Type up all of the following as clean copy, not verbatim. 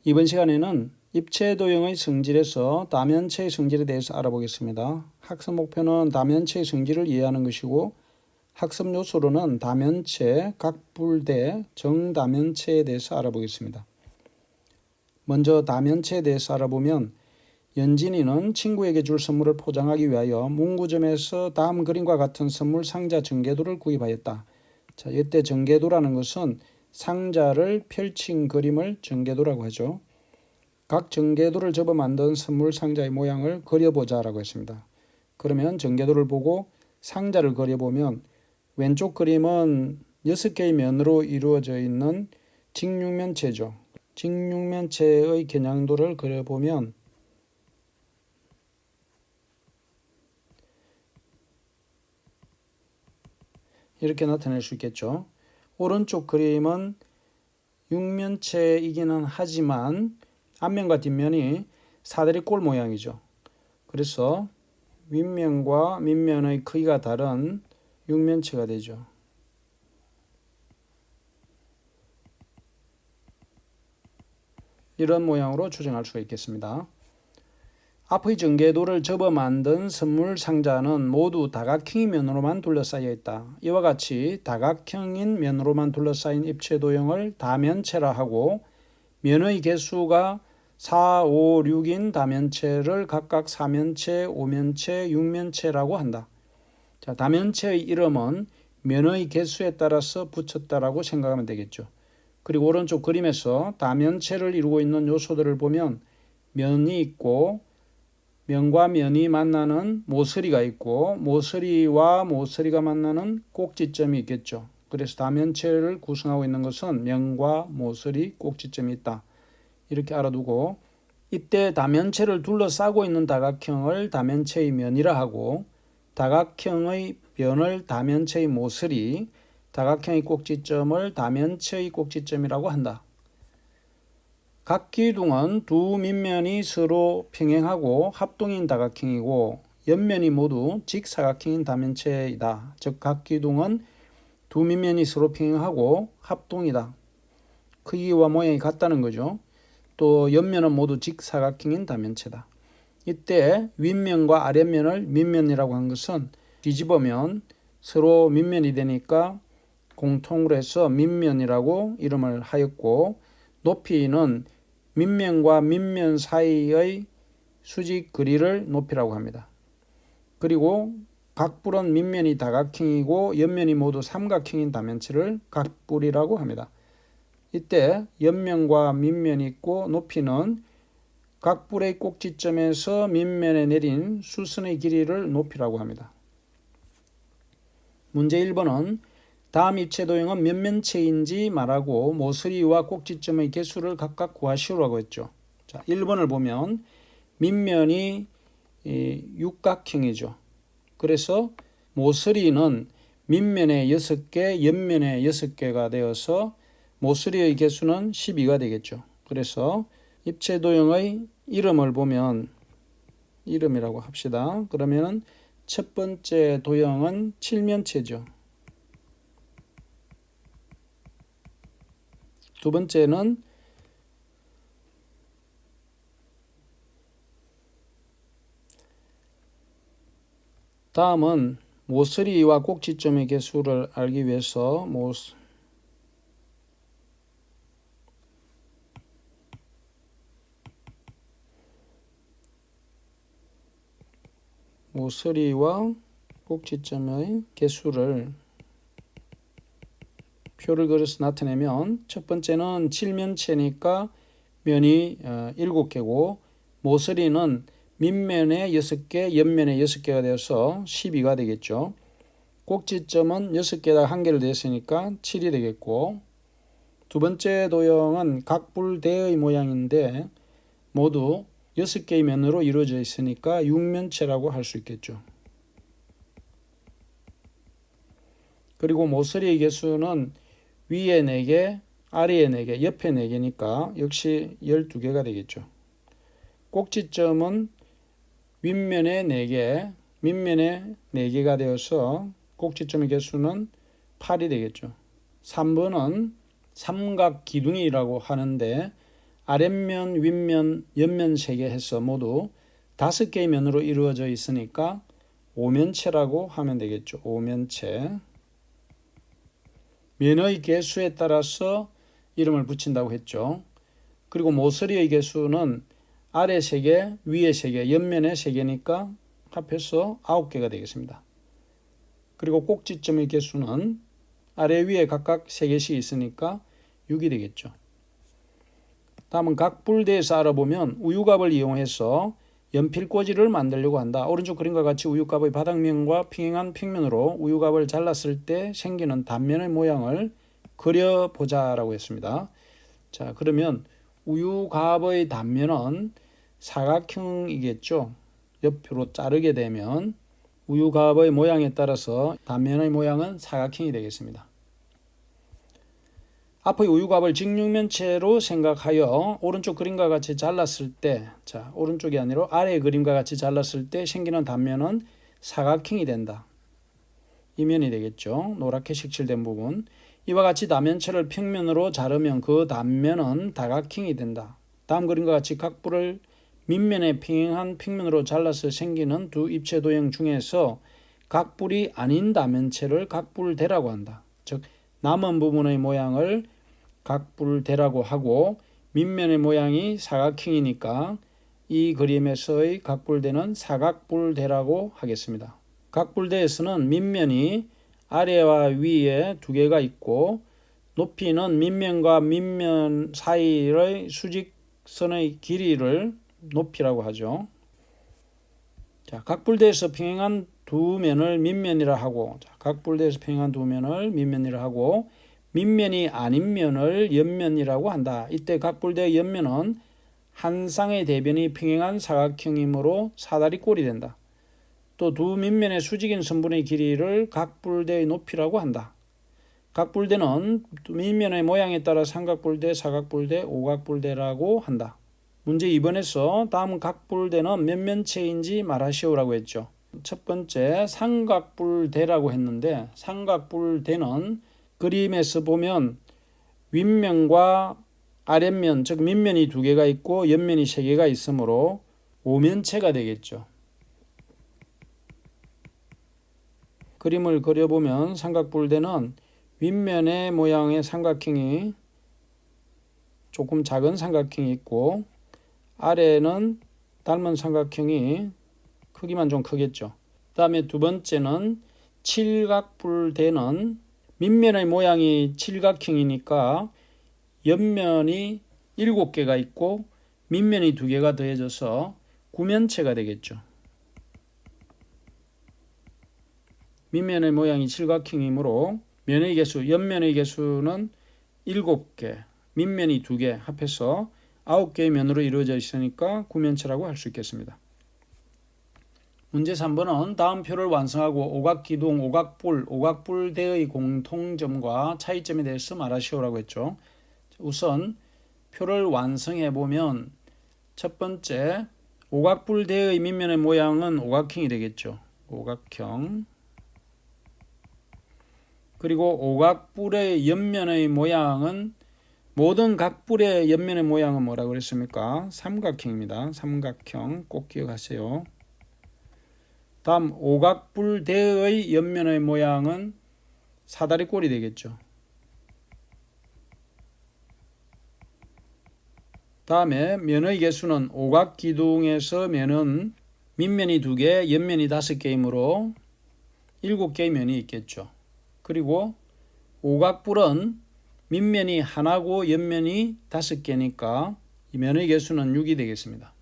이번 시간에는 입체 도형의 성질에서 다면체의 성질에 대해서 알아보겠습니다. 학습 목표는 다면체의 성질을 이해하는 것이고 학습 요소로는 다면체, 각불대, 정다면체에 대해서 알아보겠습니다. 먼저 다면체에 대해서 알아보면 연진이는 친구에게 줄 선물을 포장하기 위하여 문구점에서 다음 그림과 같은 선물 상자 전개도를 구입하였다. 자, 이때 전개도라는 것은 상자를 펼친 그림을 전개도라고 하죠. 각 전개도를 접어 만든 선물 상자의 모양을 그려보자 라고 했습니다. 그러면 전개도를 보고 상자를 그려보면 왼쪽 그림은 6개의 면으로 이루어져 있는 직육면체죠. 직육면체의 겨냥도를 그려보면 이렇게 나타낼 수 있겠죠. 오른쪽 그림은 육면체이기는 하지만 앞면과 뒷면이 사다리꼴 모양이죠. 그래서 윗면과 밑면의 크기가 다른 육면체가 되죠. 이런 모양으로 추정할 수가 있겠습니다. 앞의 전개도를 접어 만든 선물 상자는 모두 다각형의 면으로만 둘러싸여 있다. 이와 같이 다각형인 면으로만 둘러싸인 입체 도형을 다면체라 하고 면의 개수가 4, 5, 6인 다면체를 각각 4면체, 5면체, 6면체라고 한다. 자, 다면체의 이름은 면의 개수에 따라서 붙였다라고 생각하면 되겠죠. 그리고 오른쪽 그림에서 다면체를 이루고 있는 요소들을 보면 면이 있고 면과 면이 만나는 모서리가 있고 모서리와 모서리가 만나는 꼭지점이 있겠죠. 그래서 다면체를 구성하고 있는 것은 면과 모서리, 꼭지점이 있다. 이렇게 알아두고 이때 다면체를 둘러싸고 있는 다각형을 다면체의 면이라 하고 다각형의 면을 다면체의 모서리, 다각형의 꼭지점을 다면체의 꼭지점이라고 한다. 각 기둥은 두 밑면이 서로 평행하고 합동인 다각형이고 옆면이 모두 직사각형인 다면체이다. 즉 각 기둥은 두 밑면이 서로 평행하고 합동이다. 크기와 모양이 같다는 거죠. 또 옆면은 모두 직사각형인 다면체다. 이때 윗면과 아랫면을 밑면이라고 한 것은 뒤집으면 서로 밑면이 되니까 공통으로 해서 밑면이라고 이름을 하였고 높이는 밑면과 밑면 사이의 수직 거리를 높이라고 합니다. 그리고 각불은 밑면이 다각형이고 옆면이 모두 삼각형인 다면체를 각불이라고 합니다. 이때 옆면과 밑면이 있고 높이는 각불의 꼭지점에서 밑면에 내린 수선의 길이를 높이라고 합니다. 문제 1번은 다음 입체 도형은 몇 면체인지 말하고 모서리와 꼭지점의 개수를 각각 구하시오라고 했죠. 자, 1번을 보면 밑면이 육각형이죠. 그래서 모서리는 밑면에 6개, 옆면에 6개가 되어서 모서리의 개수는 12가 되겠죠. 그래서 입체 도형의 이름을 보면 이름이라고 합시다. 그러면 첫 번째 도형은 칠면체죠. 두 번째는 다음은 모서리와 꼭지점의 개수를 알기 위해서 모서리와 꼭지점의 개수를 표를 그려서 나타내면 첫 번째는 칠면체니까 면이 7개고 모서리는 밑면에 6개, 옆면에 6개가 되어서 12가 되겠죠. 꼭지점은 6개에다가 1개를 더했으니까 7이 되겠고 두 번째 도형은 각불대의 모양인데 모두 6개의 면으로 이루어져 있으니까 6면체라고 할 수 있겠죠. 그리고 모서리의 개수는 위에 4개, 아래에 4개, 옆에 4개니까 역시 12개가 되겠죠. 꼭지점은 윗면에 4개, 밑면에 4개가 되어서 꼭지점의 개수는 8이 되겠죠. 3번은 삼각 기둥이라고 하는데 아랫면, 윗면, 옆면 3개 해서 모두 5개의 면으로 이루어져 있으니까 오면체라고 하면 되겠죠. 오면체. 면의 개수에 따라서 이름을 붙인다고 했죠. 그리고 모서리의 개수는 아래 3개, 위에 3개, 옆면에 3개니까 합해서 9개가 되겠습니다. 그리고 꼭지점의 개수는 아래 위에 각각 3개씩 있으니까 6이 되겠죠. 다음은 각불대에서 알아보면 우유갑을 이용해서 연필꽂이를 만들려고 한다. 오른쪽 그림과 같이 우유갑의 바닥면과 평행한 평면으로 우유갑을 잘랐을 때 생기는 단면의 모양을 그려보자라고 했습니다. 자, 그러면 우유갑의 단면은 사각형이겠죠. 옆으로 자르게 되면 우유갑의 모양에 따라서 단면의 모양은 사각형이 되겠습니다. 앞의 우유갑을 직육면체로 생각하여 오른쪽 그림과 같이 잘랐을 때, 자, 오른쪽이 아니라 아래 그림과 같이 잘랐을 때 생기는 단면은 사각형이 된다. 이 면이 되겠죠. 노랗게 색칠된 부분. 이와 같이 단면체를 평면으로 자르면 그 단면은 다각형이 된다. 다음 그림과 같이 각불을 밑면에 평행한 평면으로 잘라서 생기는 두 입체 도형 중에서 각불이 아닌 단면체를 각불대라고 한다. 즉 남은 부분의 모양을 각불대라고 하고 밑면의 모양이 사각형이니까 이 그림에서의 각불대는 사각불대라고 하겠습니다. 각불대에서는 밑면이 아래와 위에 2개가 있고 높이는 밑면과 밑면 사이의 수직선의 길이를 높이라고 하죠. 자, 각불대에서 평행한 두 면을 밑면이라 하고, 자, 각불대에서 평행한 두 면을 밑면이라 하고, 밑면이 아닌 면을 옆면이라고 한다. 이때 각불대의 옆면은 한 쌍의 대변이 평행한 사각형이므로 사다리꼴이 된다. 또 두 밑면의 수직인 선분의 길이를 각불대의 높이라고 한다. 각불대는 밑면의 모양에 따라 삼각불대, 사각불대, 오각불대라고 한다. 문제 2번에서 다음 각불대는 몇 면체인지 말하시오라고 했죠. 첫 번째 삼각불대라고 했는데 삼각불대는 그림에서 보면 윗면과 아랫면, 즉 밑면이 2개가 있고 옆면이 3개가 있으므로 오면체가 되겠죠. 그림을 그려보면 삼각불대는 윗면의 모양의 삼각형이 조금 작은 삼각형이 있고 아래는 닮은 삼각형이 크기만 좀 크겠죠. 그 다음에 두 번째는 칠각불대는 밑면의 모양이 칠각형이니까 옆면이 7개가 있고 밑면이 2개가 더해져서 구면체가 되겠죠. 밑면의 모양이 칠각형이므로 면의 개수, 옆면의 개수는 7개, 밑면이 2개 합해서 9개의 면으로 이루어져 있으니까 구면체라고 할 수 있겠습니다. 문제 3번은 다음 표를 완성하고 오각기둥, 오각불, 오각불대의 공통점과 차이점에 대해서 말하시오라고 했죠. 우선 표를 완성해 보면 첫 번째 오각불대의 밑면의 모양은 오각형이 되겠죠. 오각형. 그리고 오각불의 옆면의 모양은 모든 각불의 옆면의 모양은 뭐라고 그랬습니까? 삼각형입니다. 삼각형 꼭 기억하세요. 다음 오각불대의 옆면의 모양은 사다리꼴이 되겠죠. 다음에 면의 개수는 오각기둥에서 면은 밑면이 2개, 옆면이 5개이므로 7개의 면이 있겠죠. 그리고 오각불은 밑면이 하나고 옆면이 5개니까 이 면의 개수는 6이 되겠습니다.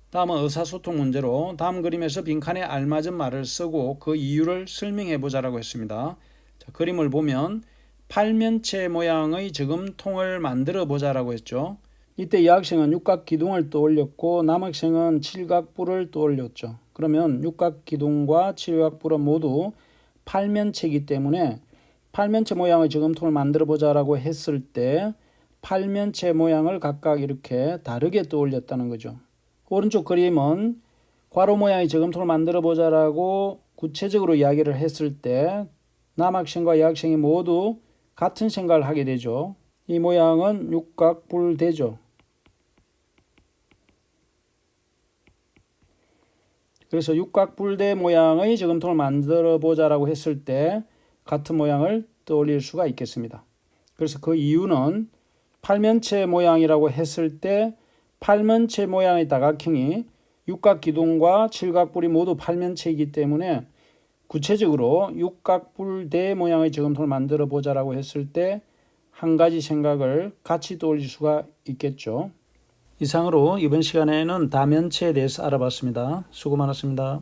다음은 의사소통 문제로 다음 그림에서 빈칸에 알맞은 말을 쓰고 그 이유를 설명해 보자라고 했습니다. 자, 그림을 보면 팔면체 모양의 저금통을 만들어 보자라고 했죠. 이때 이 학생은 육각기둥을 떠올렸고 남학생은 칠각불을 떠올렸죠. 그러면 육각기둥과 칠각불은 모두 팔면체이기 때문에 팔면체 모양의 저금통을 만들어 보자라고 했을 때 팔면체 모양을 각각 이렇게 다르게 떠올렸다는 거죠. 오른쪽 그림은 괄호 모양의 저금통을 만들어 보자라고 구체적으로 이야기를 했을 때 남학생과 여학생이 모두 같은 생각을 하게 되죠. 이 모양은 육각불대죠. 그래서 육각불대 모양의 저금통을 만들어 보자라고 했을 때 같은 모양을 떠올릴 수가 있겠습니다. 그래서 그 이유는 팔면체 모양이라고 했을 때 팔면체 모양의 다각형이 육각기둥과 칠각불이 모두 팔면체이기 때문에 구체적으로 육각불대 모양의 저금통을 만들어 보자라고 했을 때 한 가지 생각을 같이 떠올릴 수가 있겠죠. 이상으로 이번 시간에는 다면체에 대해서 알아봤습니다. 수고 많았습니다.